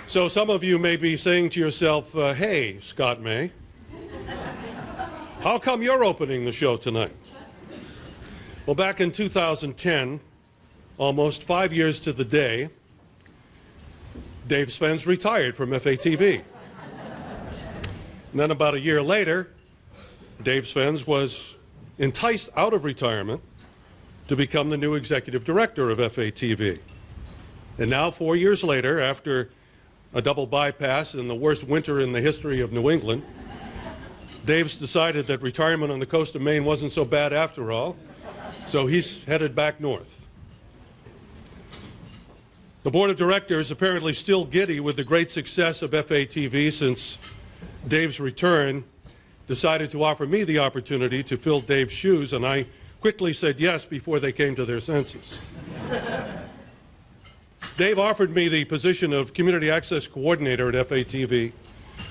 So some of you may be saying to yourself, hey, Scott May, how come you're opening the show tonight? Well, back in 2010, almost 5 years to the day, Dave Svens retired from FATV. And then about a year later, Dave Svens was enticed out of retirement to become the new executive director of FATV. And now, 4 years later, after a double bypass in the worst winter in the history of New England, Dave's decided that retirement on the coast of Maine wasn't so bad after all, so he's headed back north. The board of directors, apparently still giddy with the great success of FATV since Dave's return, decided to offer me the opportunity to fill Dave's shoes, and I quickly said yes before they came to their senses. Dave offered me the position of Community Access Coordinator at FATV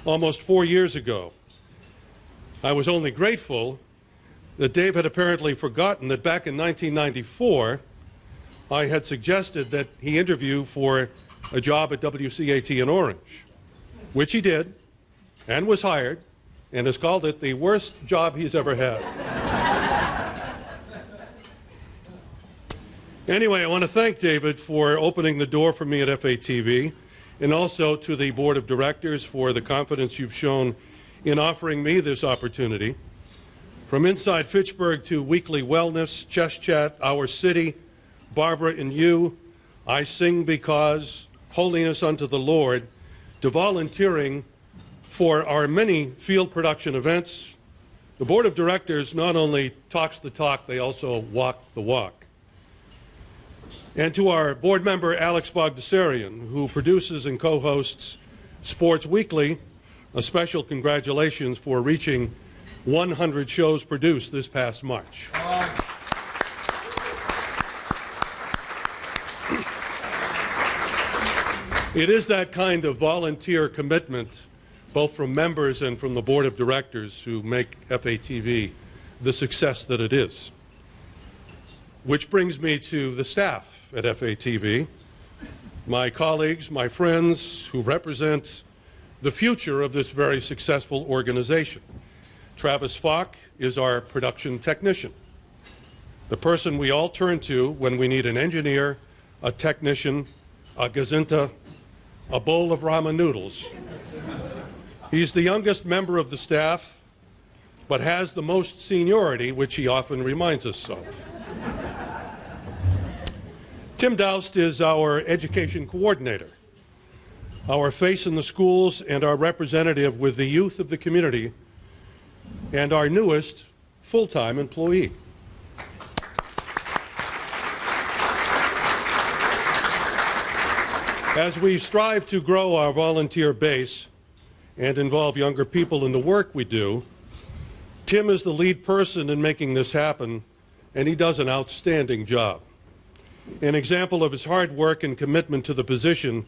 almost 4 years ago. I was only grateful that Dave had apparently forgotten that back in 1994, I had suggested that he interview for a job at WCAT in Orange, which he did and was hired, and has called it the worst job he's ever had. Anyway, I want to thank David for opening the door for me at FATV, and also to the board of directors for the confidence you've shown in offering me this opportunity. From Inside Fitchburg to Weekly Wellness, Chess Chat, Our City, Barbara and You, I Sing Because, Holiness Unto the Lord, to volunteering for our many field production events, the board of directors not only talks the talk, they also walk the walk. And to our board member, Alex Bogdasarian, who produces and co-hosts Sports Weekly, a special congratulations for reaching 100 shows produced this past March. It is that kind of volunteer commitment, both from members and from the board of directors, who make FATV the success that it is. Which brings me to the staff at FATV, my colleagues, my friends who represent the future of this very successful organization. Travis Falk is our production technician, the person we all turn to when we need an engineer, a technician, a gazinta, a bowl of ramen noodles. He's the youngest member of the staff, but has the most seniority, which he often reminds us of. Tim Doust is our education coordinator, our face in the schools and our representative with the youth of the community, and our newest full-time employee. As we strive to grow our volunteer base and involve younger people in the work we do, Tim is the lead person in making this happen, and he does an outstanding job. An example of his hard work and commitment to the position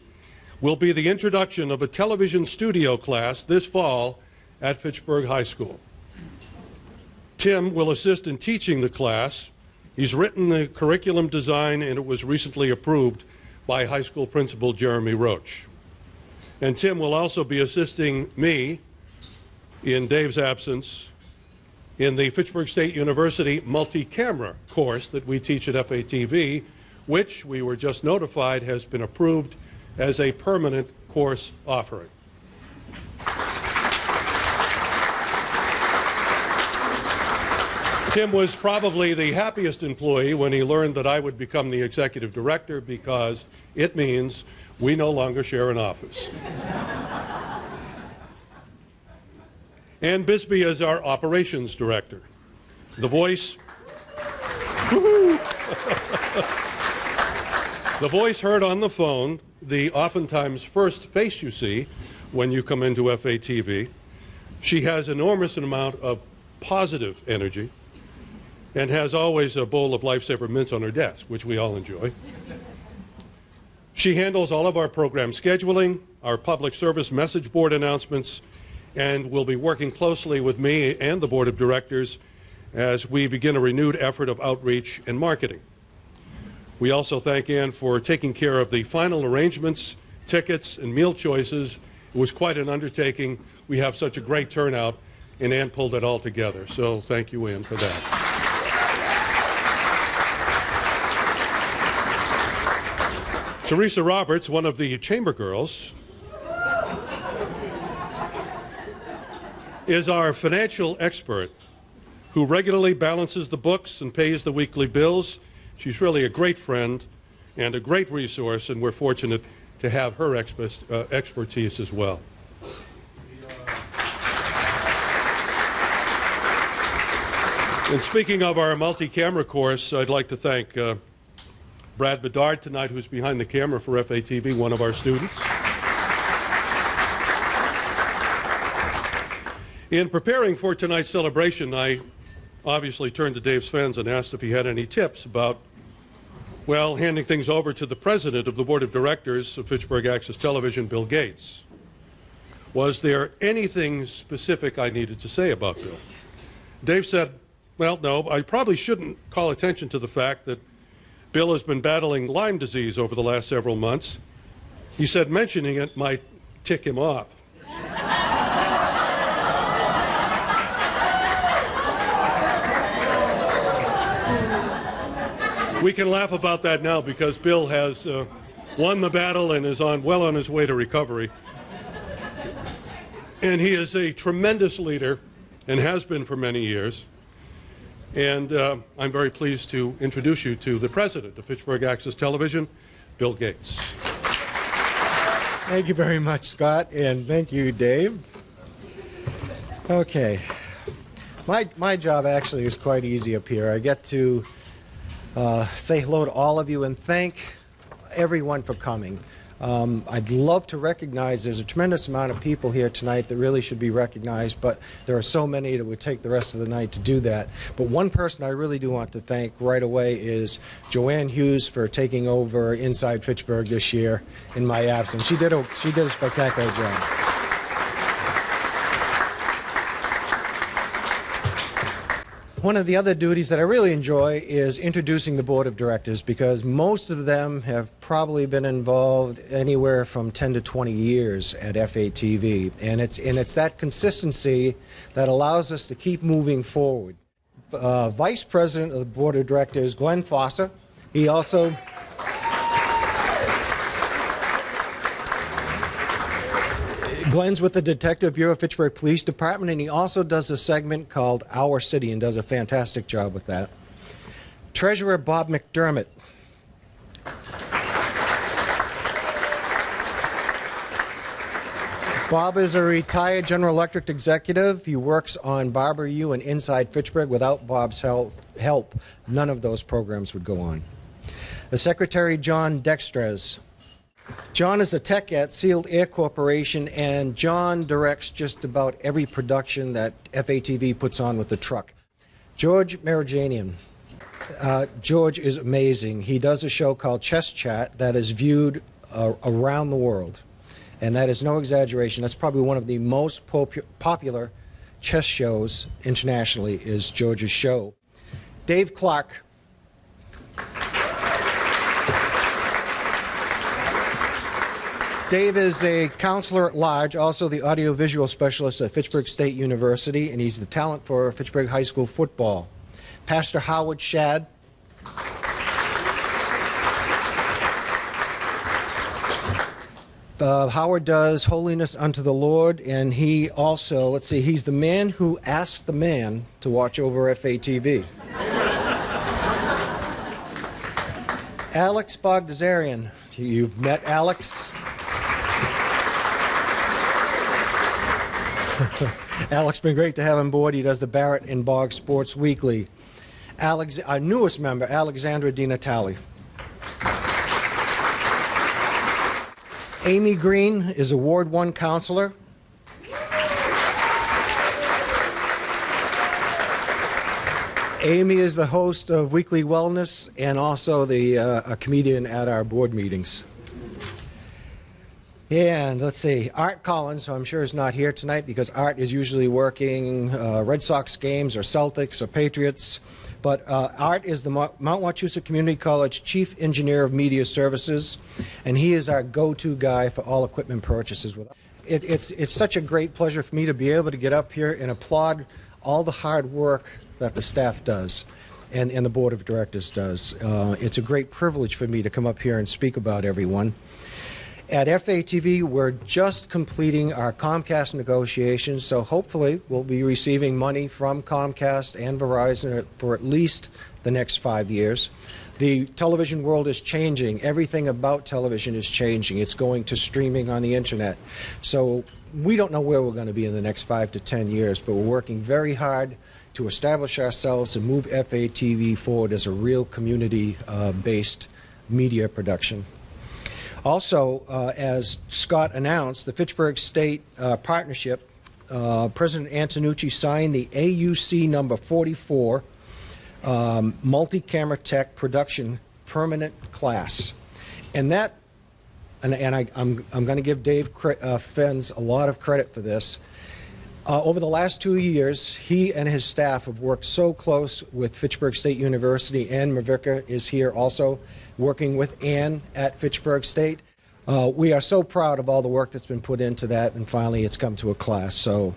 will be the introduction of a television studio class this fall at Fitchburg High School. Tim will assist in teaching the class. He's written the curriculum design, and it was recently approved by high school principal Jeremy Roach. And Tim will also be assisting me, in Dave's absence, in the Fitchburg State University multi-camera course that we teach at FATV, which we were just notified has been approved as a permanent course offering. Tim was probably the happiest employee when he learned that I would become the executive director, because it means we no longer share an office. Ann Bisbee is our operations director. The voice, the voice heard on the phone, the oftentimes first face you see when you come into FATV. She has an enormous amount of positive energy and has always a bowl of Lifesaver mints on her desk, which we all enjoy. She handles all of our program scheduling, our public service message board announcements, and will be working closely with me and the board of directors as we begin a renewed effort of outreach and marketing. We also thank Ann for taking care of the final arrangements tickets, and meal choices. It was quite an undertaking. We have such a great turnout, and Ann pulled it all together. So thank you, Ann, for that. Teresa Roberts, one of the chamber girls, is our financial expert who regularly balances the books and pays the weekly bills. She's really a great friend and a great resource, and we're fortunate to have her expertise as well. And speaking of our multi-camera course, I'd like to thank Brad Bedard tonight, who's behind the camera for FATV, one of our students. In preparing for tonight's celebration, I obviously turned to Dave Svens and asked if he had any tips about, well, handing things over to the president of the board of directors of Fitchburg Access Television, Bill Gates. Was there anything specific I needed to say about Bill? Dave said, well, no, I probably shouldn't call attention to the fact that Bill has been battling Lyme disease over the last several months. He said mentioning it might tick him off. We can laugh about that now because Bill has won the battle and is well on his way to recovery. And he is a tremendous leader and has been for many years. And I'm very pleased to introduce you to the president of Fitchburg Access Television, Bill Gates. Thank you very much, Scott, and thank you, Dave. Okay. My job actually is quite easy up here. I get to say hello to all of you and thank everyone for coming. I'd love to recognize there's a tremendous amount of people here tonight that really should be recognized, but there are so many that would take the rest of the night to do that. But one person I really do want to thank right away is Joanne Hughes for taking over Inside Fitchburg this year in my absence. She did a spectacular job. One of the other duties that I really enjoy is introducing the board of directors, because most of them have probably been involved anywhere from 10 to 20 years at FATV, and it's that consistency that allows us to keep moving forward. Vice President of the board of directors, Glenn Fossa. He also Glenn's with the Detective Bureau of Fitchburg Police Department, and he also does a segment called Our City and does a fantastic job with that. Treasurer Bob McDermott. Bob is a retired General Electric executive. He works on Barber U and Inside Fitchburg. Without Bob's help, none of those programs would go on. The Secretary, John Dextres. John is a tech at Sealed Air Corporation, and John directs just about every production that FATV puts on with the truck. George Marajanian. George is amazing. He does a show called Chess Chat that is viewed around the world, and that is no exaggeration. That's probably one of the most popular chess shows internationally is George's show. Dave Clark. Dave is a counselor at large, also the audiovisual specialist at Fitchburg State University, and he's the talent for Fitchburg High School football. Pastor Howard Shad. Howard does Holiness Unto the Lord, and he also, let's see, he's the man who asked the man to watch over FATV. Alex Bogdasarian. You've met Alex. Alex, been great to have on board. He does the Barrett and Boggs Sports Weekly. Our newest member, Alexandra DiNatale. Amy Green is a Ward 1 counselor. Amy is the host of Weekly Wellness and also a comedian at our board meetings. And let's see, Art Collins, who I'm sure is not here tonight because Art is usually working Red Sox games or Celtics or Patriots. But Art is the Mount Wachusett Community College Chief Engineer of Media Services, and he is our go-to guy for all equipment purchases. It's such a great pleasure for me to be able to get up here and applaud all the hard work that the staff does and the Board of Directors does. It's a great privilege for me to come up here and speak about everyone. At FATV, we're just completing our Comcast negotiations, so hopefully we'll be receiving money from Comcast and Verizon for at least the next 5 years. The television world is changing. Everything about television is changing. It's going to streaming on the internet. So we don't know where we're going to be in the next 5 to 10 years, but we're working very hard to establish ourselves and move FATV forward as a real community-based media production. Also, as Scott announced, the Fitchburg State Partnership, President Antonucci signed the AUC number 44 multi-camera tech production permanent class. And that, I'm going to give Dave Fenns a lot of credit for this. Over the last 2 years, he and his staff have worked so close with Fitchburg State University. Ann Mavica is here also, working with Ann at Fitchburg State. We are so proud of all the work that's been put into that, and finally it's come to a class. So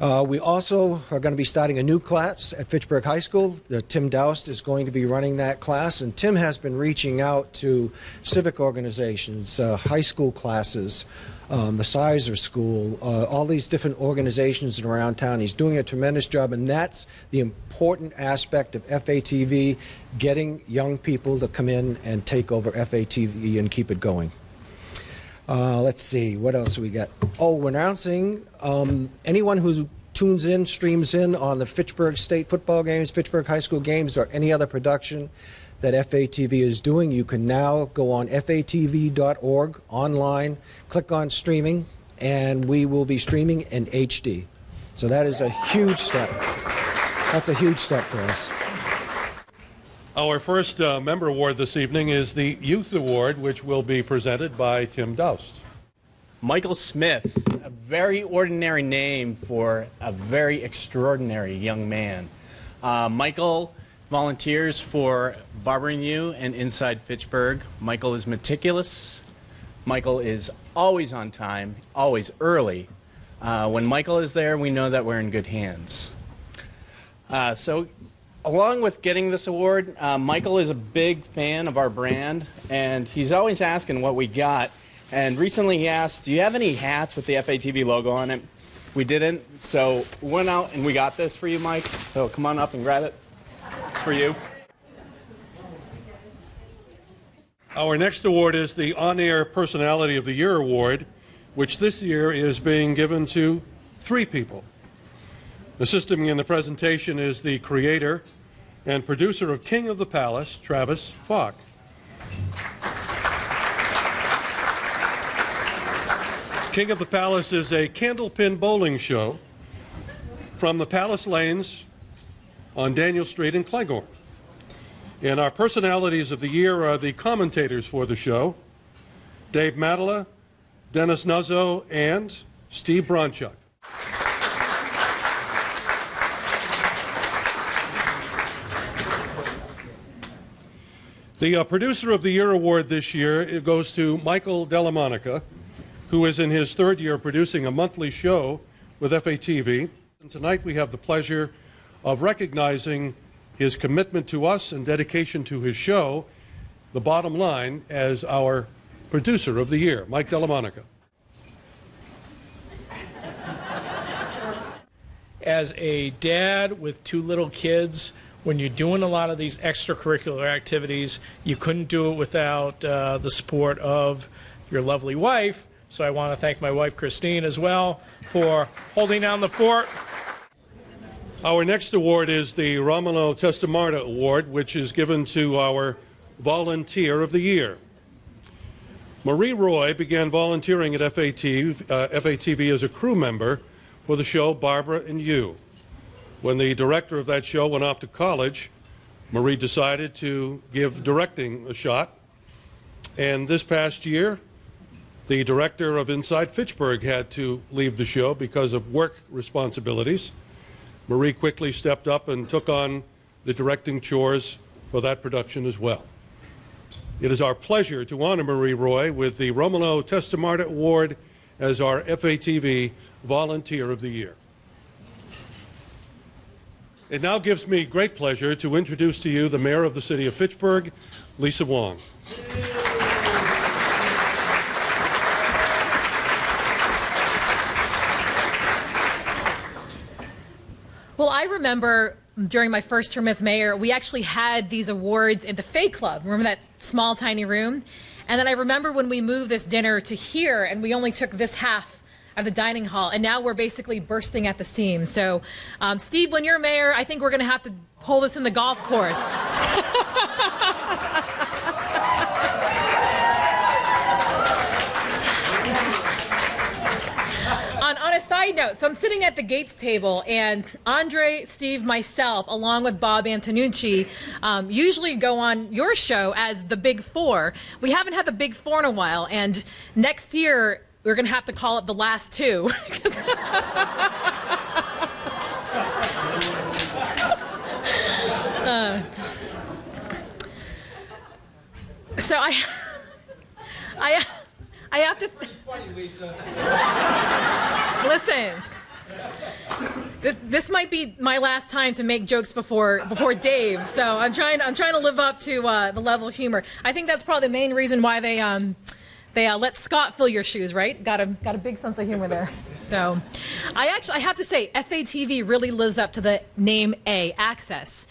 we also are going to be starting a new class at Fitchburg High School. Tim Doust is going to be running that class, and Tim has been reaching out to civic organizations, high school classes, the Sizer School, all these different organizations around town. He's doing a tremendous job, and that's the important aspect of FATV, getting young people to come in and take over FATV and keep it going. Let's see, what else we got? Oh, we're announcing anyone who tunes in, streams in on the Fitchburg State football games, Fitchburg High School games, or any other production that FATV is doing, you can now go on fatv.org online, click on streaming, and we will be streaming in HD. So that is a huge step. That's a huge step for us. Our first member award this evening is the Youth Award, which will be presented by Tim Doust. Michael Smith, a very ordinary name for a very extraordinary young man. Michael volunteers for Barbering You and Inside Fitchburg. Michael is meticulous. Michael is always on time, always early. When Michael is there, we know that we're in good hands. So along with getting this award, Michael is a big fan of our brand, and he's always asking what we got. And recently he asked, do you have any hats with the FATV logo on it? We didn't, so we went out and we got this for you, Mike. So come on up and grab it. It's for you. Our next award is the On-Air Personality of the Year Award, which this year is being given to 3 people. Assisting me in the presentation is the creator and producer of King of the Palace, Travis Falk. King of the Palace is a candlepin bowling show from the Palace Lanes on Daniel Street in Cleghorn. And our personalities of the year are the commentators for the show, Dave Matala, Dennis Nuzzo, and Steve Bronchuk. The producer of the year award this year, it goes to Michael Delamonica, who is in his 3rd year producing a monthly show with FATV. And tonight we have the pleasure of recognizing his commitment to us and dedication to his show, The Bottom Line, as our producer of the year. Mike Delamonica. As a dad with 2 little kids, when you're doing a lot of these extracurricular activities, you couldn't do it without the support of your lovely wife. So I want to thank my wife, Christine, as well, for holding down the fort. Our next award is the Romano Testamarta Award, which is given to our Volunteer of the Year. Marie Roy began volunteering at FATV as a crew member for the show Barbara and You. When the director of that show went off to college, Marie decided to give directing a shot. And this past year, The director of Inside Fitchburg had to leave the show because of work responsibilities. Marie quickly stepped up and took on the directing chores for that production as well. It is our pleasure to honor Marie Roy with the Romolo Testamarta Award as our FATV Volunteer of the Year. It now gives me great pleasure to introduce to you the Mayor of the City of Fitchburg, Lisa Wong. Well, I remember during my first term as mayor, we actually had these awards in the Fay Club. Remember that small, tiny room? And then I remember when we moved this dinner to here, and we only took this half of the dining hall, and now we're basically bursting at the seams. So, Steve, when you're mayor, I think we're going to have to hold this in the golf course. On a side note, so I'm sitting at the Gates table, and Andre, Steve, myself, along with Bob Antonucci, usually go on your show as the Big Four. We haven't had the Big Four in a while, and next year we're going to have to call it the Last Two. So I have to. Funny, Lisa. Listen, this might be my last time to make jokes before Dave. So I'm trying to live up to the level of humor. I think that's probably the main reason why they let Scott fill your shoes, right? Got a big sense of humor there. So I have to say, FATV really lives up to the name Access.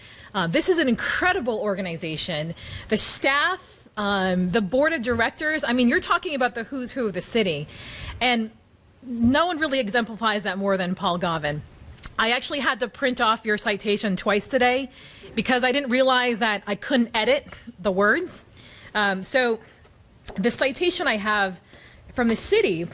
This is an incredible organization. The staff. The board of directors, I mean, you're talking about the who's who of the city. And no one really exemplifies that more than Paul Gauvin. I actually had to print off your citation twice today because I didn't realize that I couldn't edit the words. So the citation I have from the city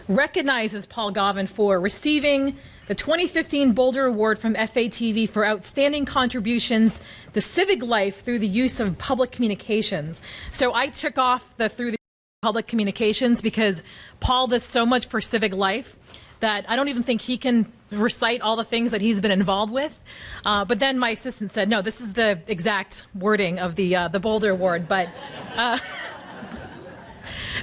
recognizes Paul Gauvin for receiving the 2015 Boulder Award from FATV for outstanding contributions to civic life through the use of public communications. So I took off the through the public communications because Paul does so much for civic life that I don't even think he can recite all the things that he's been involved with. But then my assistant said, no, this is the exact wording of the Boulder Award. But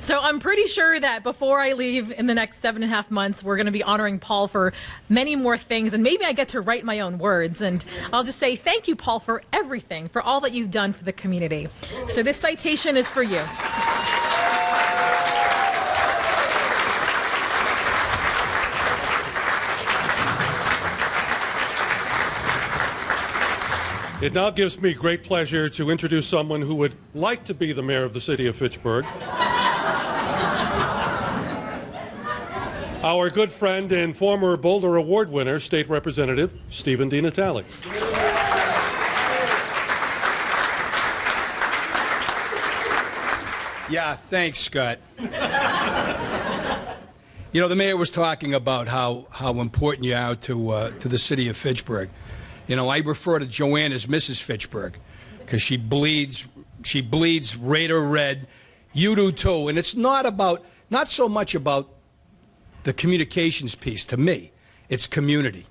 so I'm pretty sure that before I leave in the next 7.5 months, we're going to be honoring Paul for many more things. And maybe I get to write my own words. And I'll just say thank you, Paul, for everything, for all that you've done for the community. So this citation is for you. It now gives me great pleasure to introduce someone who would like to be the mayor of the city of Fitchburg. Our good friend and former Boulder Award winner, State Representative Stephen DiNatale. Yeah, thanks, Scott. You know, the mayor was talking about how important you are to the city of Fitchburg. You know, I refer to Joanne as Mrs. Fitchburg because she bleeds Raider red. You do too, and it's not so much about the communications piece. To me, it's community.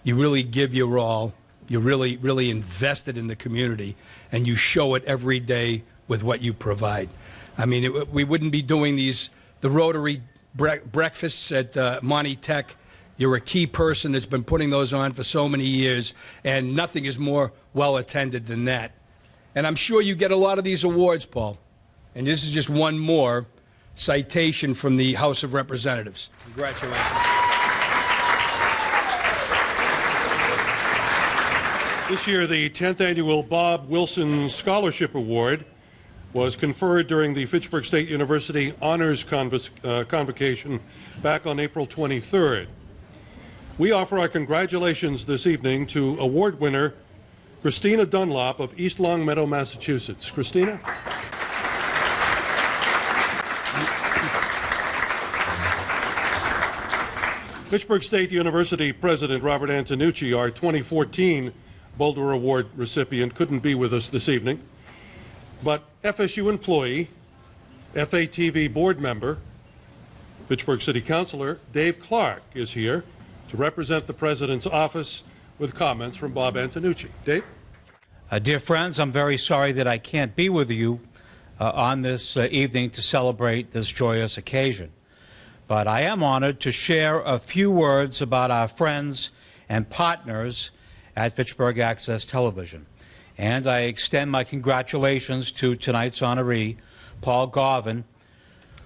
You really give your all. You're really invested in the community, and you show it every day with what you provide. I mean, we wouldn't be doing the Rotary breakfasts at Monty Tech. You're a key person that's been putting those on for so many years, and nothing is more well attended than that. And I'm sure you get a lot of these awards, Paul. And this is just one more citation from the House of Representatives. Congratulations. This year, the 10th annual Bob Wilson Scholarship Award was conferred during the Fitchburg State University Honors Convocation back on April 23rd. We offer our congratulations this evening to award winner Christina Dunlop of East Longmeadow, Massachusetts. Christina? Fitchburg State University President Robert Antonucci, our 2014 Boulder Award recipient, couldn't be with us this evening, but FSU employee, FATV board member, Fitchburg City Councilor Dave Clark is here to represent the President's office with comments from Bob Antonucci. Dave? Dear friends, I'm very sorry that I can't be with you on this evening to celebrate this joyous occasion. But I am honored to share a few words about our friends and partners at Fitchburg Access Television. And I extend my congratulations to tonight's honoree, Paul Gauvin,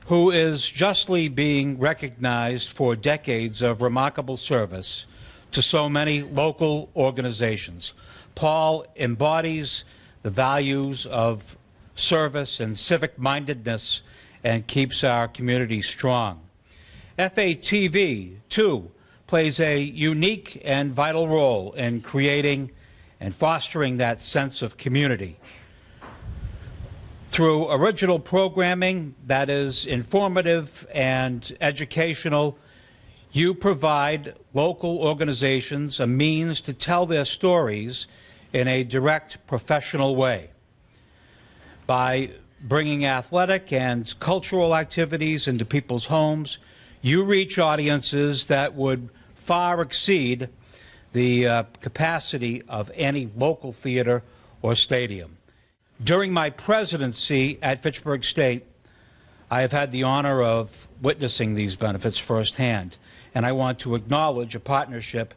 who is justly being recognized for decades of remarkable service to so many local organizations. Paul embodies the values of service and civic-mindedness and keeps our community strong. FATV, too, plays a unique and vital role in creating and fostering that sense of community. Through original programming that is informative and educational, you provide local organizations a means to tell their stories in a direct, professional way. By bringing athletic and cultural activities into people's homes, you reach audiences that would far exceed the capacity of any local theater or stadium. During my presidency at Fitchburg State, I have had the honor of witnessing these benefits firsthand, and I want to acknowledge a partnership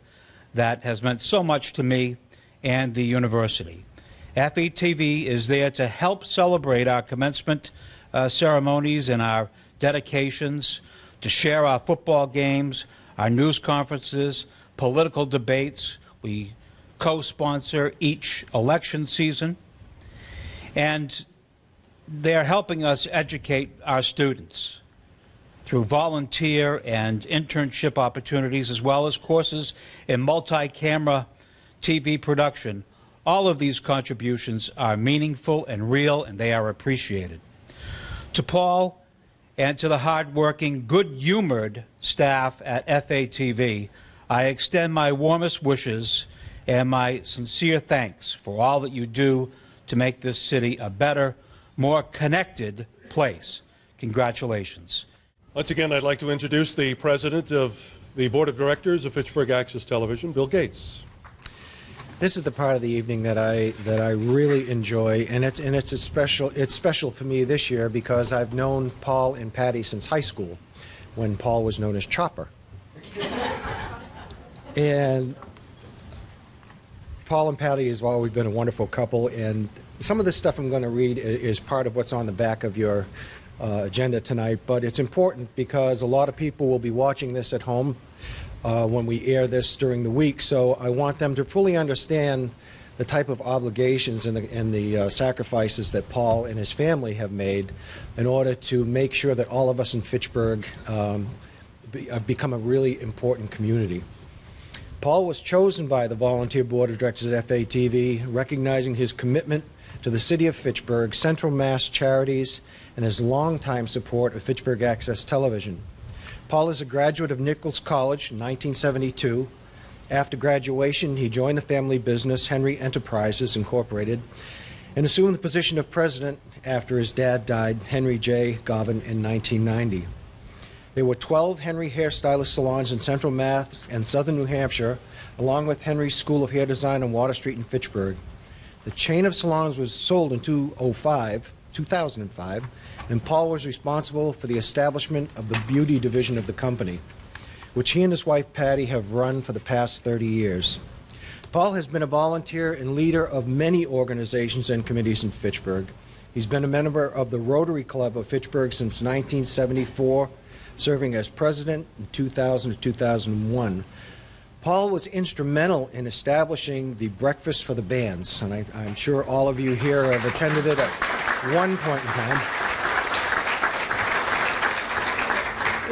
that has meant so much to me and the university. FATV is there to help celebrate our commencement ceremonies and our dedications, to share our football games, our news conferences, political debates. We co-sponsor each election season, and they're helping us educate our students through volunteer and internship opportunities, as well as courses in multi-camera TV production. All of these contributions are meaningful and real, and they are appreciated. To Paul and to the hard-working, good-humored staff at FATV, I extend my warmest wishes and my sincere thanks for all that you do to make this city a better, more connected place. Congratulations. Once again, I'd like to introduce the President of the Board of Directors of Fitchburg Access Television, Bill Gates. This is the part of the evening that I really enjoy, and it's special for me this year because I've known Paul and Patty since high school, when Paul was known as Chopper. And Paul and Patty has always been a wonderful couple, and some of the stuff I'm going to read is part of what's on the back of your agenda tonight, but it's important because a lot of people will be watching this at home when we air this during the week, so I want them to fully understand the type of obligations and the sacrifices that Paul and his family have made in order to make sure that all of us in Fitchburg become a really important community. Paul was chosen by the Volunteer Board of Directors at FATV, recognizing his commitment to the City of Fitchburg, Central Mass Charities, and his longtime support of Fitchburg Access Television. Paul is a graduate of Nichols College in 1972. After graduation, he joined the family business Henry Enterprises Incorporated and assumed the position of president after his dad died, Henry J. Gauvin, in 1990. There were 12 Henry hairstylist salons in Central Mass and Southern New Hampshire, along with Henry's School of Hair Design on Water Street in Fitchburg. The chain of salons was sold in 2005, and Paul was responsible for the establishment of the beauty division of the company, which he and his wife Patty have run for the past 30 years. Paul has been a volunteer and leader of many organizations and committees in Fitchburg. He's been a member of the Rotary Club of Fitchburg since 1974, serving as president in 2000 to 2001. Paul was instrumental in establishing the Breakfast for the Bands, and I'm sure all of you here have attended it at one point in time.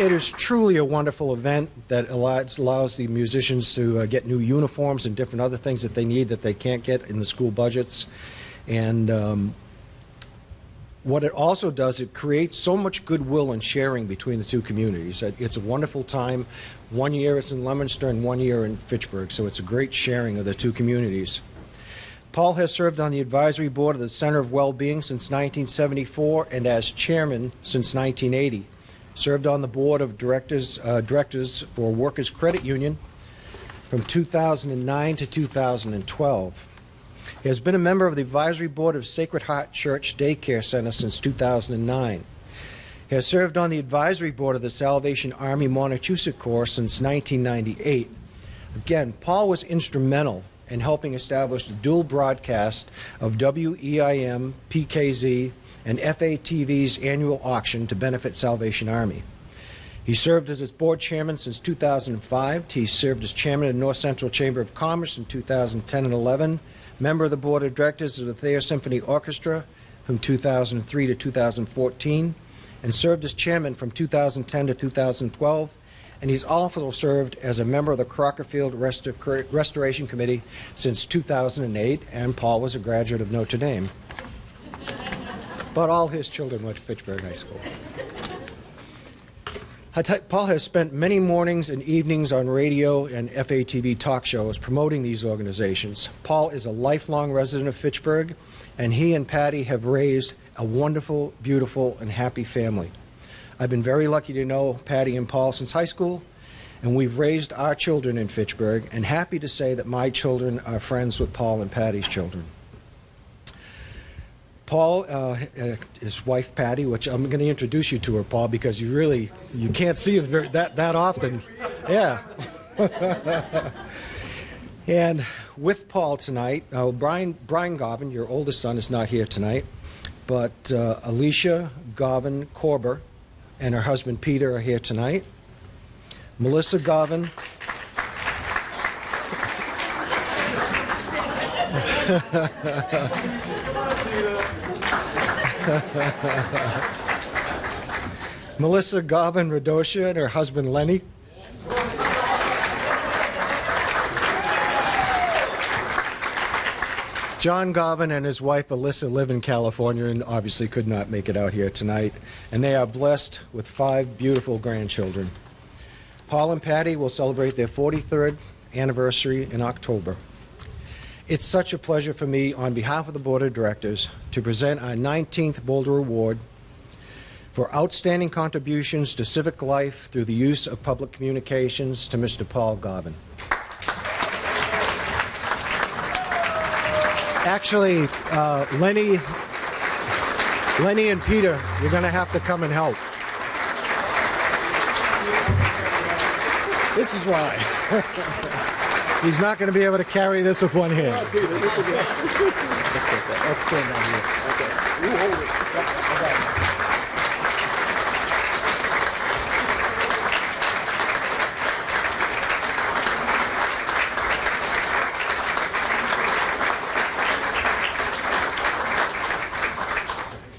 It is truly a wonderful event that allows the musicians to get new uniforms and different other things that they need that they can't get in the school budgets. And what it also does, it creates so much goodwill and sharing between the two communities. It's a wonderful time. One year it's in Leominster and 1 year in Fitchburg, so it's a great sharing of the two communities. Paul has served on the advisory board of the Center of Wellbeing since 1974 and as chairman since 1980. served on the board of directors for Workers Credit Union from 2009 to 2012. He has been a member of the advisory board of Sacred Heart Church Daycare Center since 2009. He has served on the advisory board of the Salvation Army Montechusett Corps since 1998. Again, Paul was instrumental in helping establish the dual broadcast of WEIM, PKZ, and FATV's annual auction to benefit Salvation Army. He served as its board chairman since 2005. He served as chairman of the North Central Chamber of Commerce in 2010 and 11, member of the board of directors of the Thayer Symphony Orchestra from 2003 to 2014, and served as chairman from 2010 to 2012. And he's also served as a member of the Crockerfield Restoration Committee since 2008, and Paul was a graduate of Notre Dame. But all his children went to Fitchburg High School. Paul has spent many mornings and evenings on radio and FATV talk shows promoting these organizations. Paul is a lifelong resident of Fitchburg, and he and Patty have raised a wonderful, beautiful, and happy family. I've been very lucky to know Patty and Paul since high school, and we've raised our children in Fitchburg, and happy to say that my children are friends with Paul and Patty's children. Paul, his wife Patty, which I'm going to introduce you to her, Paul, because you can't see her that often. Yeah. And with Paul tonight, Brian Gauvin, your oldest son, is not here tonight, but Alicia Gauvin Korber and her husband Peter are here tonight. Melissa Gauvin. Melissa Gauvin Radosha and her husband Lenny. John Gauvin and his wife Alyssa live in California and obviously could not make it out here tonight, and they are blessed with 5 beautiful grandchildren. Paul and Patty will celebrate their 43rd anniversary in October. It's such a pleasure for me, on behalf of the Board of Directors, to present our 19th Boulder Award for outstanding contributions to civic life through the use of public communications to Mr. Paul Gauvin. Actually, Lenny and Peter, you're going to have to come and help. This is why. He's not going to be able to carry this with one hand. Let's get that. Let's stand down here. Okay. You hold it. I got it.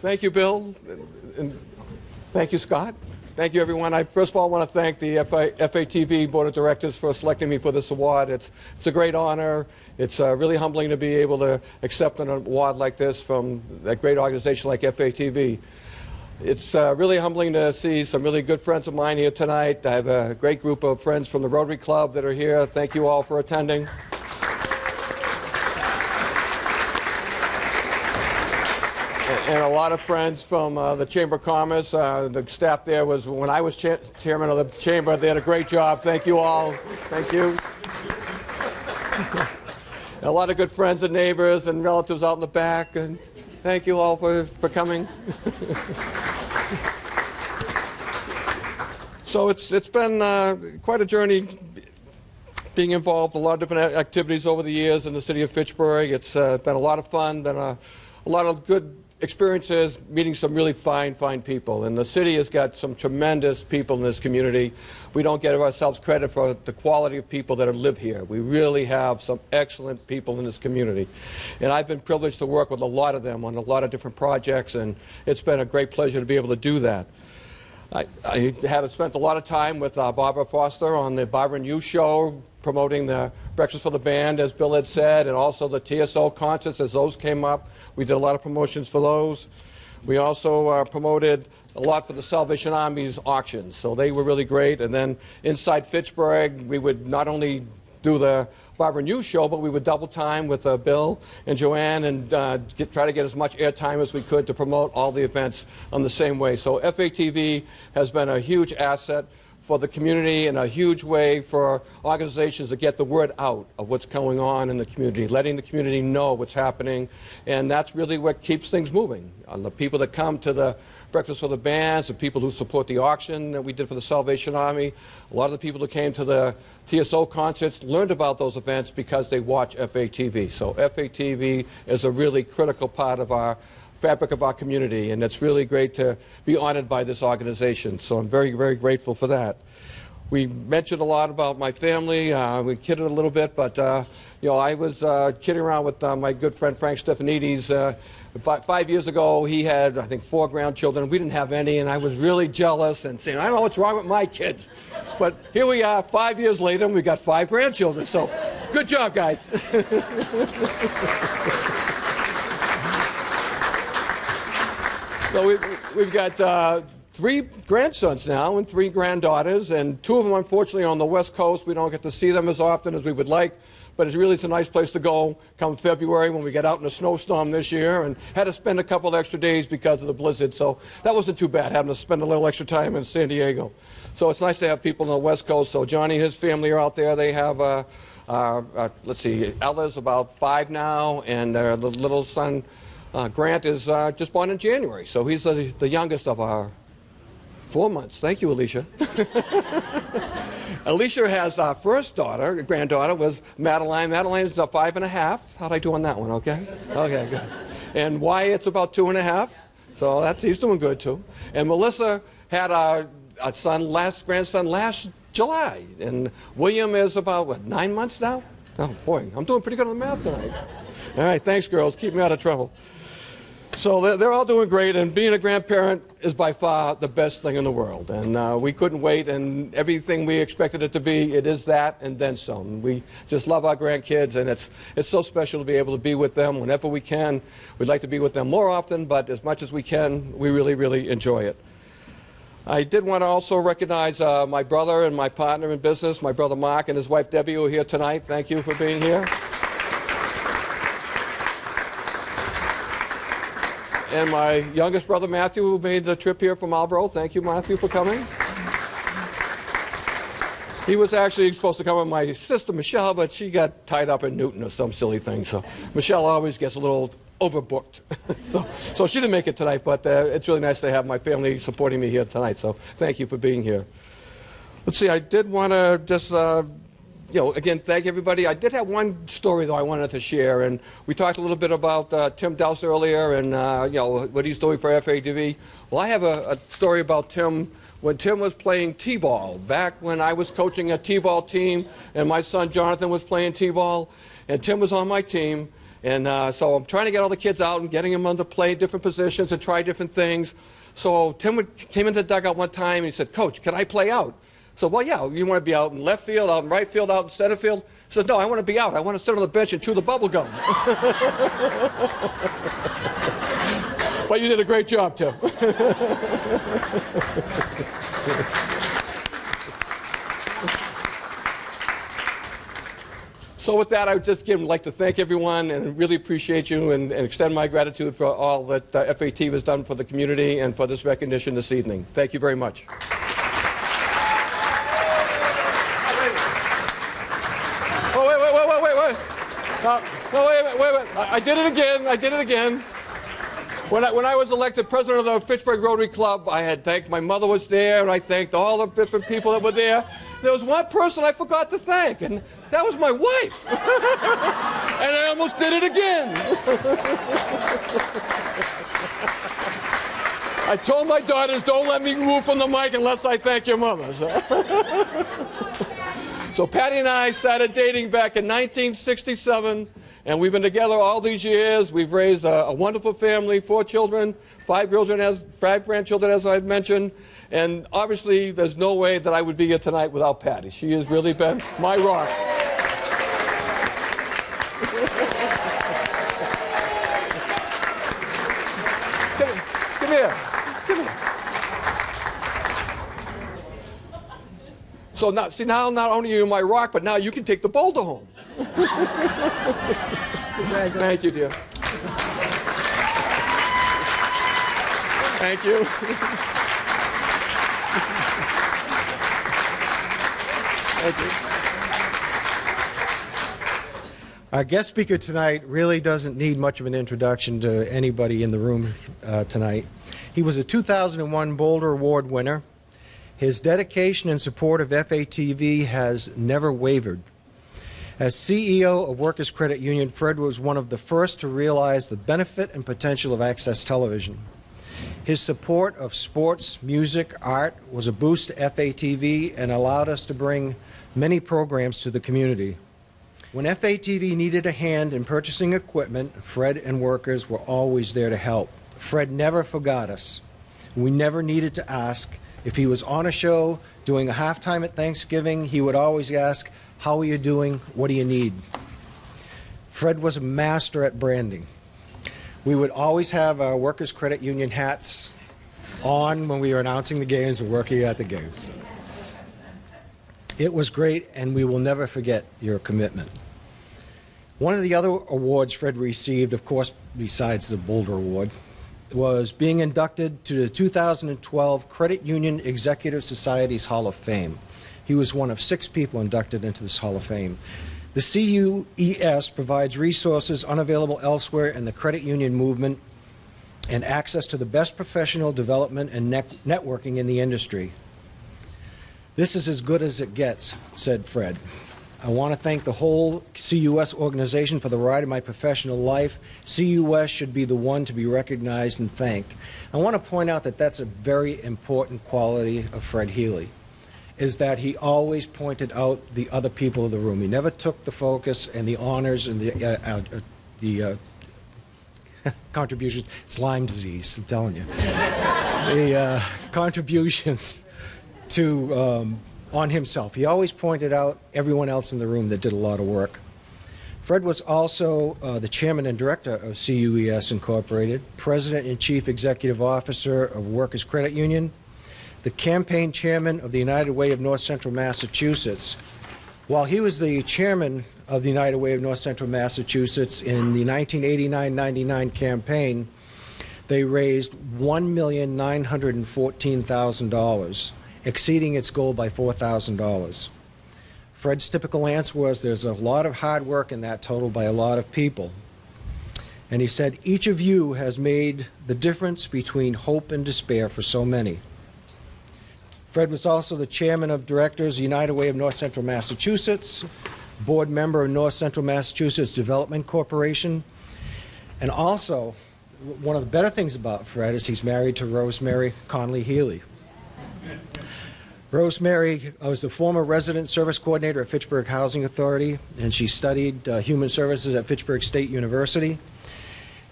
Thank you, Bill, and thank you, Scott. Thank you, everyone. I first of all want to thank the FATV Board of Directors for selecting me for this award. It's a great honor. It's really humbling to be able to accept an award like this from a great organization like FATV. It's really humbling to see some really good friends of mine here tonight. I have a great group of friends from the Rotary Club that are here. Thank you all for attending. And a lot of friends from the Chamber of Commerce. The staff there was, when I was chairman of the Chamber, they had a great job. Thank you all. Thank you. A lot of good friends and neighbors and relatives out in the back. And thank you all for coming. So it's been quite a journey being involved in a lot of different activities over the years in the city of Fitchburg. It's been a lot of fun, been a lot of good experiences, meeting some really fine people. And the city has got some tremendous people in this community. We don't give ourselves credit for the quality of people that live here. We really have some excellent people in this community. And I've been privileged to work with a lot of them on a lot of different projects, and it's been a great pleasure to be able to do that. I have spent a lot of time with Barbara Foster on the Barbara and You show, promoting the Breakfast for the Band, as Bill had said, and also the TSO concerts as those came up. We did a lot of promotions for those. We also promoted a lot for the Salvation Army's auctions, so they were really great. And then inside Fitchburg, we would not only do the Barbara News show, but we would double time with Bill and Joanne and try to get as much airtime as we could to promote all the events on the same way. So FATV has been a huge asset for the community and a huge way for organizations to get the word out of what's going on in the community, letting the community know what's happening, and that's really what keeps things moving. The people that come to the Breakfast for the Bands, the people who support the auction that we did for the Salvation Army, a lot of the people who came to the TSO concerts learned about those events because they watch FATV. So FATV is a really critical part of our fabric of our community, and it's really great to be honored by this organization. So I'm very, very grateful for that. We mentioned a lot about my family. We kidded a little bit, but you know, I was kidding around with my good friend Frank Stefanides. 5 years ago, he had, I think, 4 grandchildren. We didn't have any, and I was really jealous and saying, I don't know what's wrong with my kids. But here we are 5 years later, and we've got 5 grandchildren. So good job, guys. So we've got 3 grandsons now and 3 granddaughters, and 2 of them, unfortunately, are on the West Coast. We don't get to see them as often as we would like, but it really is a nice place to go come February when we get out in a snowstorm this year, and had to spend a couple of extra days because of the blizzard. So that wasn't too bad, having to spend a little extra time in San Diego. So it's nice to have people on the West Coast. So Johnny and his family are out there. They have, let's see, Ella's about 5 now, and the little son, Grant, is just born in January. So he's the youngest of our 4 months. Thank you, Alicia. Alicia has our first daughter, granddaughter, was Madeline. Madeline is 5.5. How'd I do on that one, okay? Okay, good. And Wyatt's about 2.5. So he's doing good, too. And Melissa had a grandson last July. And William is about, what, 9 months now? Oh, boy, I'm doing pretty good on the math tonight. All right, thanks, girls. Keep me out of trouble. So they're all doing great, and being a grandparent is by far the best thing in the world. And we couldn't wait, and everything we expected it to be, it is that and then some. We just love our grandkids, and it's so special to be able to be with them whenever we can. We'd like to be with them more often, but as much as we can, we really, really enjoy it. I did want to also recognize my brother and my partner in business, my brother Mark and his wife Debbie, who are here tonight. Thank you for being here. And my youngest brother, Matthew, who made the trip here from Marlboro. Thank you, Matthew, for coming. He was actually supposed to come with my sister, Michelle, but she got tied up in Newton or some silly thing. So Michelle always gets a little overbooked. so she didn't make it tonight, but it's really nice to have my family supporting me here tonight. So thank you for being here. Let's see, I did want to just... again, thank everybody. I did have one story, though, I wanted to share. And we talked a little bit about Tim Dowse earlier and, what he's doing for FATV. Well, I have a story about Tim when Tim was playing T-ball, back when I was coaching a T-ball team and my son Jonathan was playing T-ball, and Tim was on my team. And so I'm trying to get all the kids out and getting them to play different positions and try different things. So Tim came into the dugout one time and he said, "Coach, can I play out?" So, well, yeah, you want to be out in left field, out in right field, out in center field? He says, "No, I want to be out. I want to sit on the bench and chew the bubble gum." But you did a great job, Tim. So with that, I would just like to thank everyone and really appreciate you and extend my gratitude for all that FAT has done for the community and for this recognition this evening. Thank you very much. Wait. I did it again. When I was elected president of the Fitchburg Rotary Club, I had thanked, my mother was there, and I thanked all the different people that were there. There was one person I forgot to thank, and that was my wife. And I almost did it again. I told my daughters, don't let me move from the mic unless I thank your mother. So Patty and I started dating back in 1967, and we've been together all these years. We've raised a wonderful family, 4 children, 5 grandchildren, as I've mentioned. And obviously, there's no way that I would be here tonight without Patty. She has really been my rock. Come here. So now, see, now not only are you my rock, but now you can take the Boulder home. Thank you, dear. Thank you. Thank you. Our guest speaker tonight really doesn't need much of an introduction to anybody in the room tonight. He was a 2001 Boulder Award winner. His dedication and support of FATV has never wavered. As CEO of Workers Credit Union, Fred was one of the first to realize the benefit and potential of access television. His support of sports, music, art was a boost to FATV and allowed us to bring many programs to the community. When FATV needed a hand in purchasing equipment, Fred and workers were always there to help. Fred never forgot us. We never needed to ask. If he was on a show doing a halftime at Thanksgiving, he would always ask, "How are you doing? What do you need?" Fred was a master at branding. We would always have our Workers Credit Union hats on when we were announcing the games and working at the games. It was great, and we will never forget your commitment. One of the other awards Fred received, of course, besides the Boulder Award, was being inducted to the 2012 Credit Union Executive Society's Hall of Fame. He was one of 6 people inducted into this Hall of Fame. The CUES provides resources unavailable elsewhere in the credit union movement and access to the best professional development and networking in the industry. "This is as good as it gets," said Fred. "I want to thank the whole CUS organization for the ride of my professional life. CUS should be the one to be recognized and thanked." I want to point out that that's a very important quality of Fred Healy, is that he always pointed out the other people in the room. He never took the focus and the honors and the contributions. It's Lyme disease, I'm telling you. The contributions to on himself. He always pointed out everyone else in the room that did a lot of work. Fred was also the chairman and director of CUES Incorporated, president and chief executive officer of Workers Credit Union, the campaign chairman of the United Way of North Central Massachusetts. While he was the chairman of the United Way of North Central Massachusetts in the 1989-99 campaign, they raised $1,914,000, exceeding its goal by $4,000. Fred's typical answer was, "There's a lot of hard work in that total by a lot of people." And he said, "Each of you has made the difference between hope and despair for so many." Fred was also the chairman of directors of United Way of North Central Massachusetts, board member of North Central Massachusetts Development Corporation, and also, one of the better things about Fred is he's married to Rosemary Conley Healy. Rosemary was the former resident service coordinator at Fitchburg Housing Authority, and she studied human services at Fitchburg State University.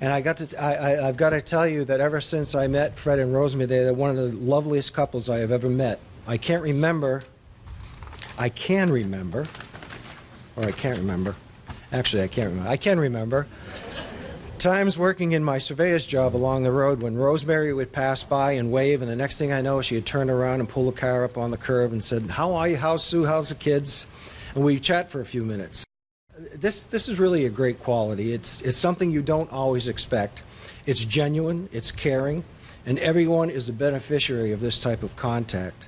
And I've got to tell you that ever since I met Fred and Rosemary, they're one of the loveliest couples I have ever met. I can remember, actually I can't remember, times working in my surveyor's job along the road when Rosemary would pass by and wave, and the next thing I know, she would turn around and pull the car up on the curb and said, "How are you? How's Sue? How's the kids?" And we'd chat for a few minutes. This is really a great quality. It's something you don't always expect. It's genuine, it's caring, and everyone is a beneficiary of this type of contact.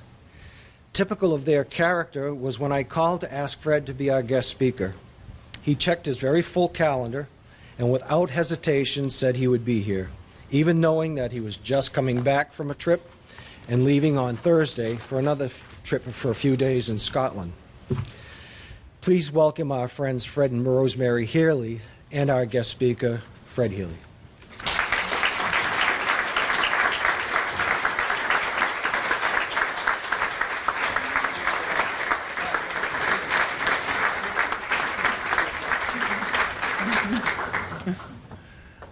Typical of their character was when I called to ask Fred to be our guest speaker. He checked his very full calendar and without hesitation said he would be here, even knowing that he was just coming back from a trip and leaving on Thursday for another trip for a few days in Scotland. Please welcome our friends Fred and Rosemary Healy and our guest speaker, Fred Healy.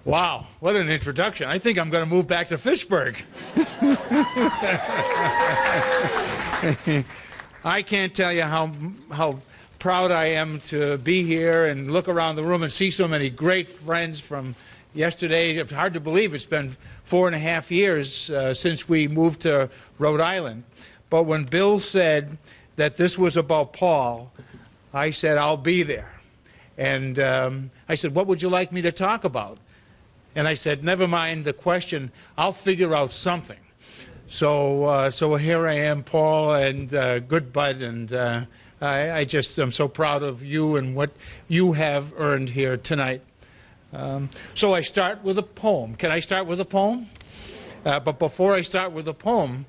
Wow, what an introduction. I think I'm going to move back to Fitchburg. I can't tell you how proud I am to be here and look around the room and see so many great friends from yesterday. It's hard to believe it's been 4.5 years since we moved to Rhode Island. But when Bill said that this was about Paul, I said, I'll be there. And I said, what would you like me to talk about? And I said, never mind the question, I'll figure out something. So here I am, Paul, and good bud, and I just am so proud of you and what you have earned here tonight. So I start with a poem. Can I start with a poem? But before I start with the poem,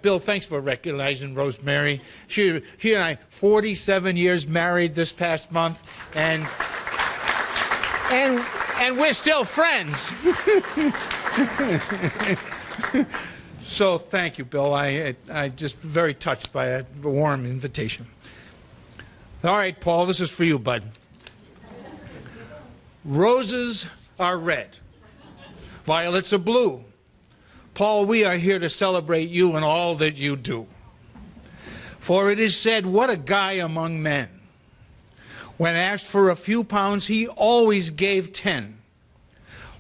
Bill, thanks for recognizing Rosemary. She and I, 47 years married this past month, and we're still friends. So thank you, Bill. I just very touched by a warm invitation. All right, Paul, this is for you, bud. Roses are red. Violets are blue. Paul, we are here to celebrate you and all that you do. For it is said, what a guy among men. When asked for a few pounds, he always gave 10.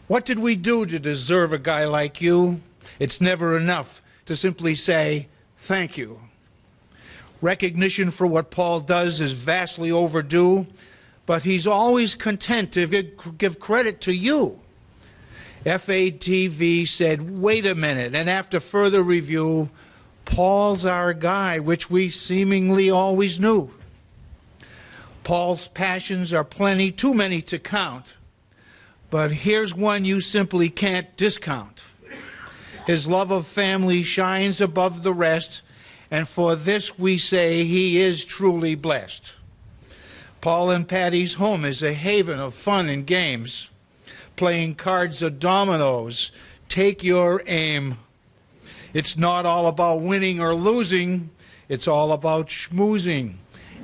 What did we do to deserve a guy like you? It's never enough to simply say, thank you. Recognition for what Paul does is vastly overdue, but he's always content to give credit to you. FATV said, wait a minute, and after further review, Paul's our guy, which we seemingly always knew. Paul's passions are plenty, too many to count, but here's one you simply can't discount. His love of family shines above the rest, and for this we say he is truly blessed. Paul and Patty's home is a haven of fun and games. Playing cards or dominoes, take your aim. It's not all about winning or losing, it's all about schmoozing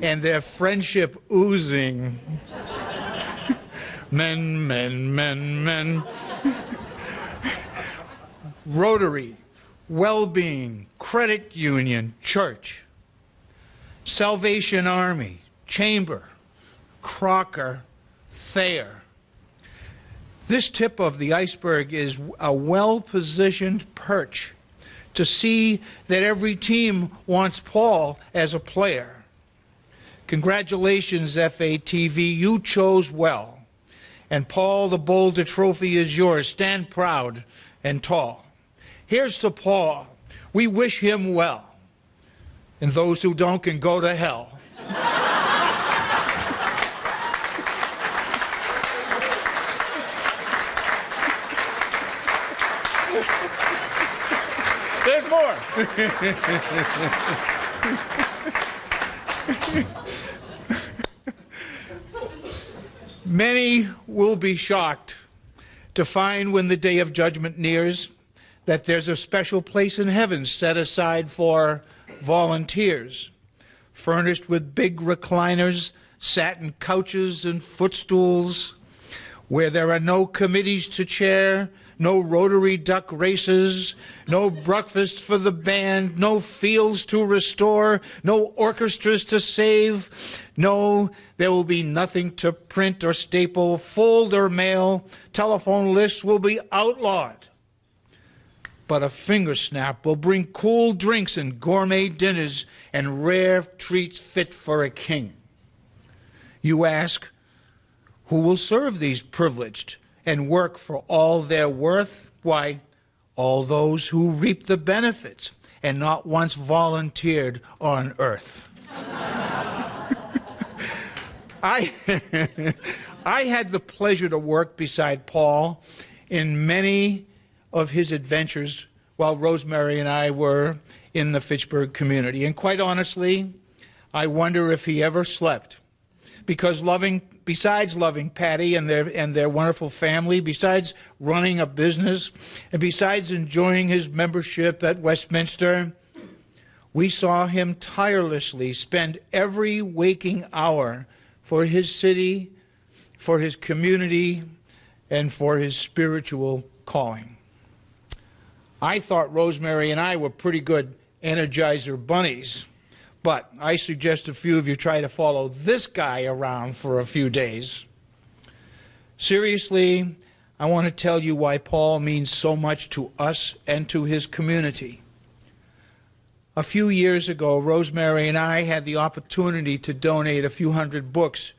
and their friendship oozing. Men, men, men, men. Rotary, well-being, credit union, church, Salvation Army, chamber, Crocker, Thayer. This tip of the iceberg is a well-positioned perch to see that every team wants Paul as a player. Congratulations, FATV, you chose well. And Paul, the Boulder Trophy is yours. Stand proud and tall. Here's to Paul. We wish him well. And those who don't can go to hell. There's more. Many will be shocked to find when the day of judgment nears that there's a special place in heaven set aside for volunteers, furnished with big recliners, satin couches, and footstools, where there are no committees to chair, no rotary duck races, no breakfast for the band, no fields to restore, no orchestras to save. No, there will be nothing to print or staple, fold or mail. Telephone lists will be outlawed. But a finger snap will bring cool drinks and gourmet dinners and rare treats fit for a king. You ask, who will serve these privileged and work for all their worth? Why, all those who reap the benefits and not once volunteered on earth. I had the pleasure to work beside Paul in many of his adventures while Rosemary and I were in the Fitchburg community. And quite honestly, I wonder if he ever slept. Because besides loving Patty and their wonderful family, besides running a business, and besides enjoying his membership at Westminster, we saw him tirelessly spend every waking hour for his city, for his community, and for his spiritual calling. I thought Rosemary and I were pretty good Energizer bunnies. But I suggest a few of you try to follow this guy around for a few days. Seriously, I want to tell you why Paul means so much to us and to his community. A few years ago, Rosemary and I had the opportunity to donate a few hundred books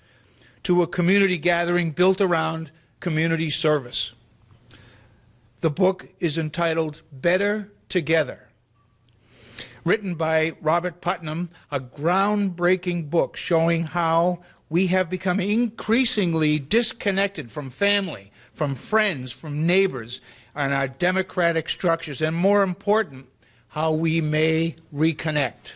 to a community gathering built around community service. The book is entitled Better Together. Written by Robert Putnam, a groundbreaking book showing how we have become increasingly disconnected from family, from friends, from neighbors, and our democratic structures, and more important, how we may reconnect.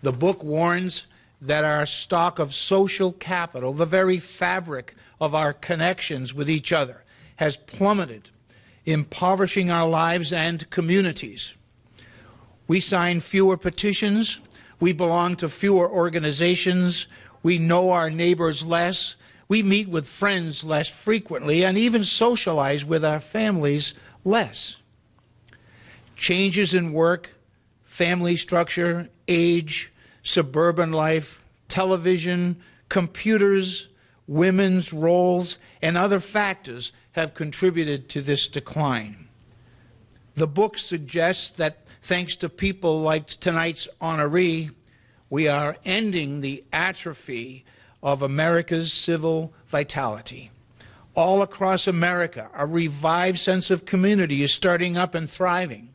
The book warns that our stock of social capital, the very fabric of our connections with each other, has plummeted, impoverishing our lives and communities. We sign fewer petitions, we belong to fewer organizations, we know our neighbors less, we meet with friends less frequently, and even socialize with our families less. Changes in work, family structure, age, suburban life, television, computers, women's roles, and other factors have contributed to this decline. The book suggests that thanks to people like tonight's honoree, we are ending the atrophy of America's civil vitality. All across America, a revived sense of community is starting up and thriving.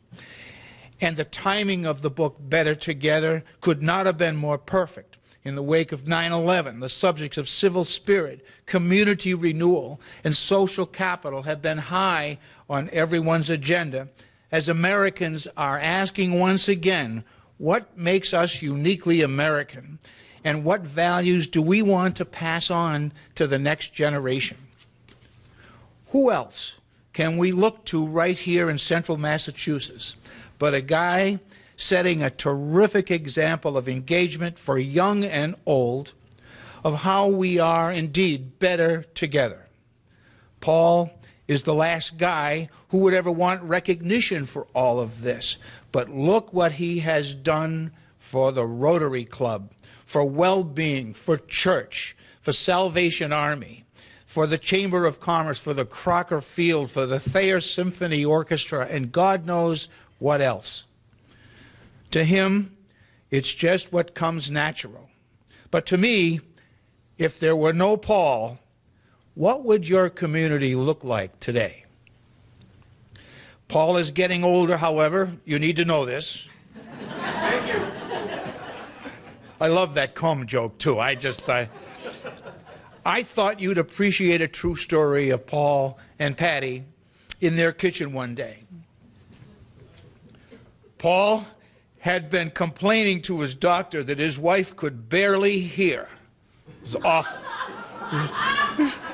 And the timing of the book, Better Together, could not have been more perfect. In the wake of 9/11, the subjects of civil spirit, community renewal, and social capital have been high on everyone's agenda, as Americans are asking once again, what makes us uniquely American, and what values do we want to pass on to the next generation? Who else can we look to right here in central Massachusetts but a guy setting a terrific example of engagement for young and old, of how we are indeed better together? Paul is the last guy who would ever want recognition for all of this. But look what he has done for the Rotary Club, for well-being, for church, for Salvation Army, for the Chamber of Commerce, for the Crocker Field, for the Thayer Symphony Orchestra, and God knows what else. To him, it's just what comes natural. But to me, if there were no Paul, what would your community look like today? Paul is getting older, however. You need to know this. Thank you. I love that comb joke, too. I thought you'd appreciate a true story of Paul and Patty in their kitchen one day. Paul had been complaining to his doctor that his wife could barely hear. It was awful.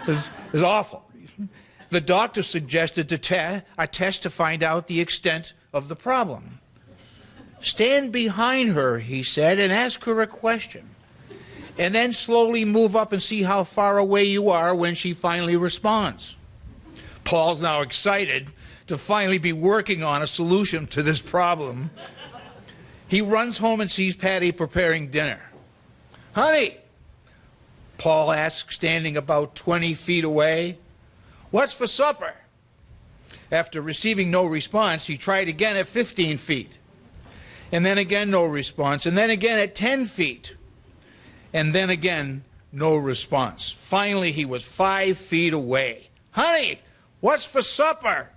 It was awful. The doctor suggested a test to find out the extent of the problem. Stand behind her, he said, and ask her a question. And then slowly move up and see how far away you are when she finally responds. Paul's now excited to finally be working on a solution to this problem. He runs home and sees Patty preparing dinner. "Honey," Paul asks, standing about 20 feet away, "what's for supper?" After receiving no response, he tried again at 15 feet. And then again, no response. And then again at 10 feet. And then again, no response. Finally, he was 5 feet away. "Honey, what's for supper?"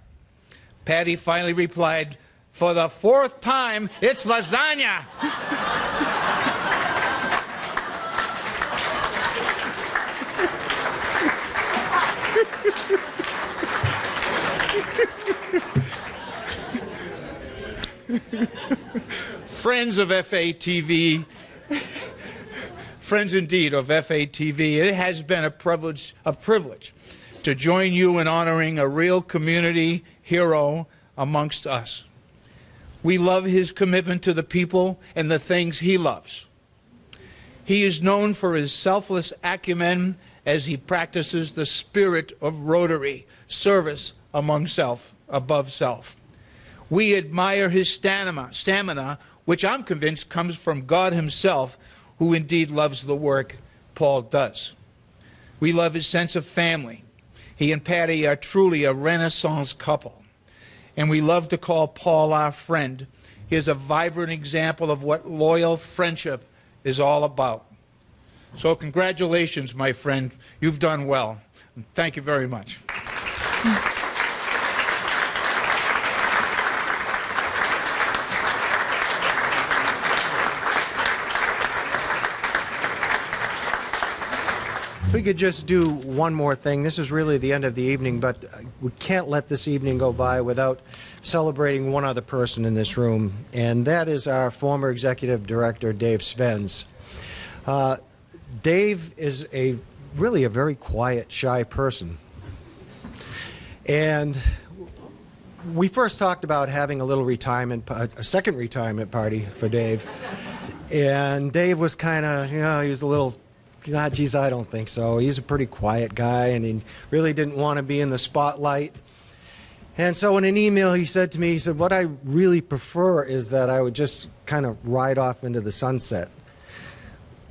Patty finally replied, "For the 4th time, it's lasagna." Friends of FATV, friends indeed of FATV, it has been a privilege to join you in honoring a real community hero amongst us. We love his commitment to the people and the things he loves. He is known for his selfless acumen as he practices the spirit of Rotary, service above self. We admire his stamina, which I'm convinced comes from God himself, who indeed loves the work Paul does. We love his sense of family. He and Patty are truly a Renaissance couple. And we love to call Paul our friend He is a vibrant example of what loyal friendship is all about. So congratulations, my friend. You've done well. Thank you very much. If we could just do one more thing. This is really the end of the evening, but we can't let this evening go by without celebrating one other person in this room, and that is our former executive director, Dave Svens. Dave is really a very quiet, shy person. And we first talked about having a little a second retirement party for Dave. And Dave was kind of, he was a little, geez, I don't think so. He's a pretty quiet guy, and he really didn't want to be in the spotlight. And so in an email he said to me, he said, what I really prefer is that I would just kind of ride off into the sunset.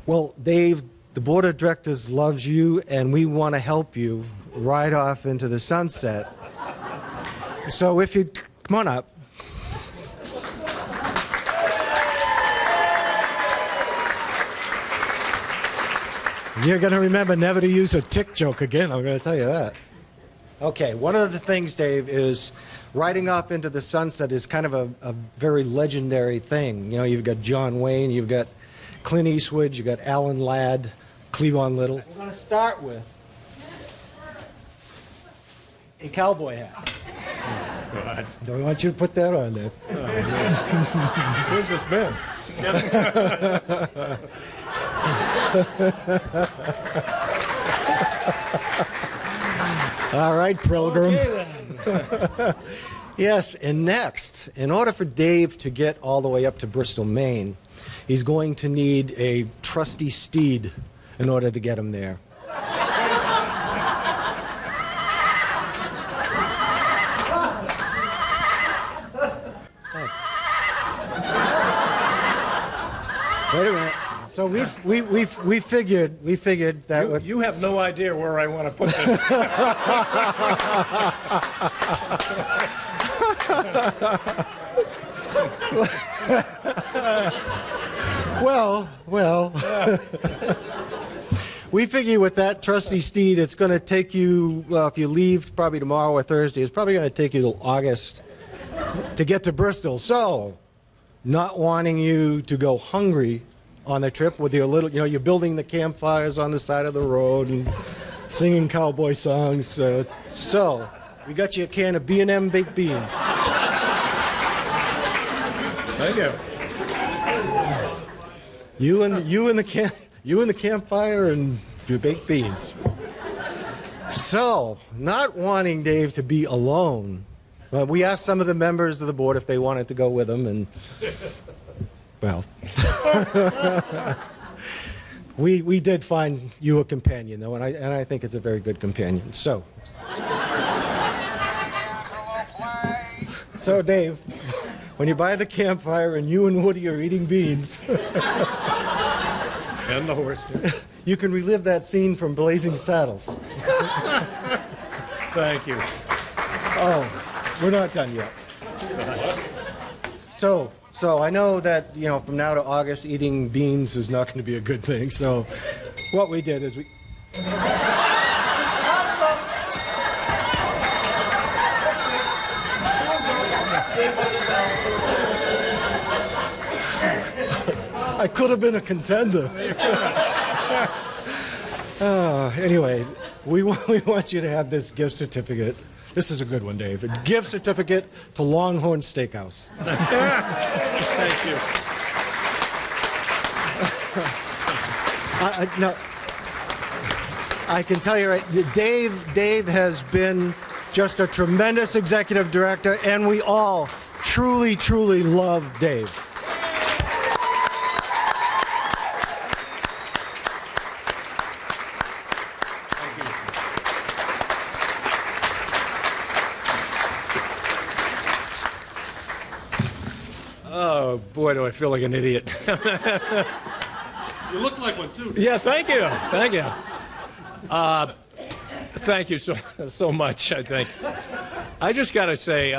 Well, Dave, the board of directors loves you, and we want to help you ride off into the sunset. So if you'd come on up. You're going to remember never to use a tick joke again, I'm going to tell you that. Okay, one of the things, Dave, is riding off into the sunset is kind of a very legendary thing. You know, you've got John Wayne, you've got Clint Eastwood, you've got Alan Ladd, Cleavon Little. We're going to start with a cowboy hat. God. Don't want you to put that on there. Oh, where's this been? All right, Pilgrim. Okay, Yes, and next, in order for Dave to get all the way up to Bristol, Maine, he's going to need a trusty steed in order to get him there. Wait a minute. So we figured that you have no idea where I want to put this. well. We figure with that trusty steed, it's going to take you, well, if you leave probably tomorrow or Thursday, it's probably going to take you till August to get to Bristol. So, not wanting you to go hungry on the trip with your little, you're building the campfires on the side of the road and singing cowboy songs. So, we got you a can of B&M baked beans. Thank you. You and the campfire and your baked beans. So, not wanting Dave to be alone, we asked some of the members of the board if they wanted to go with him, and well, we did find you a companion, though, and I think it's a very good companion. So, Dave, when you buy the campfire and you and Woody are eating beans, and the horse, too. You can relive that scene from Blazing Saddles. Thank you. Oh, we're not done yet. So I know that, from now to August, eating beans is not going to be a good thing. So what we did is we... I could have been a contender. Anyway, we want you to have this gift certificate. This is a good one, Dave. A gift certificate to Longhorn Steakhouse. Thank you. I can tell you, right, Dave has been just a tremendous executive director, and we all truly, truly love Dave. Oh, boy, do I feel like an idiot. You look like one, too. Yeah, thank you. Thank you. Thank you so much, I think. I just got to say,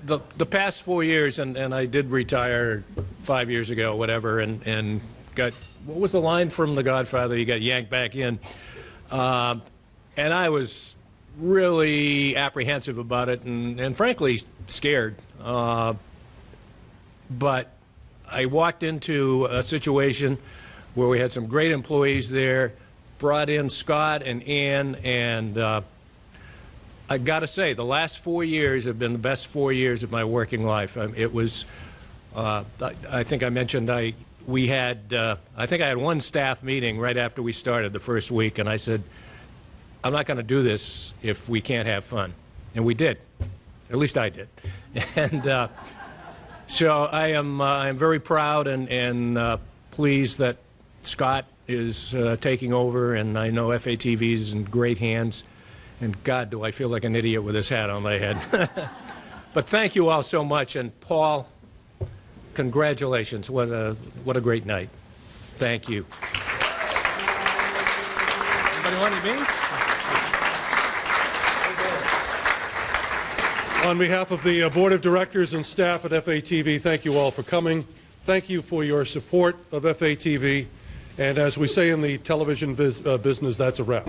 the past 4 years, and I did retire 5 years ago, whatever, and got, what was the line from The Godfather? You got yanked back in. And I was really apprehensive about it and frankly scared. But I walked into a situation where we had some great employees there, brought in Scott and Ann, and I got to say, the last 4 years have been the best 4 years of my working life. It was, I think I mentioned, I think I had one staff meeting right after we started the first week, and I said, I'm not going to do this if we can't have fun. And we did. At least I did. And so I am very proud and pleased that Scott is taking over, and I know FATV is in great hands. And God, do I feel like an idiot with this hat on my head. But thank you all so much. And Paul, congratulations. What a great night. Thank you. Anybody want any beans? On behalf of the Board of Directors and staff at FATV, thank you all for coming. Thank you for your support of FATV. And as we say in the television business, that's a wrap.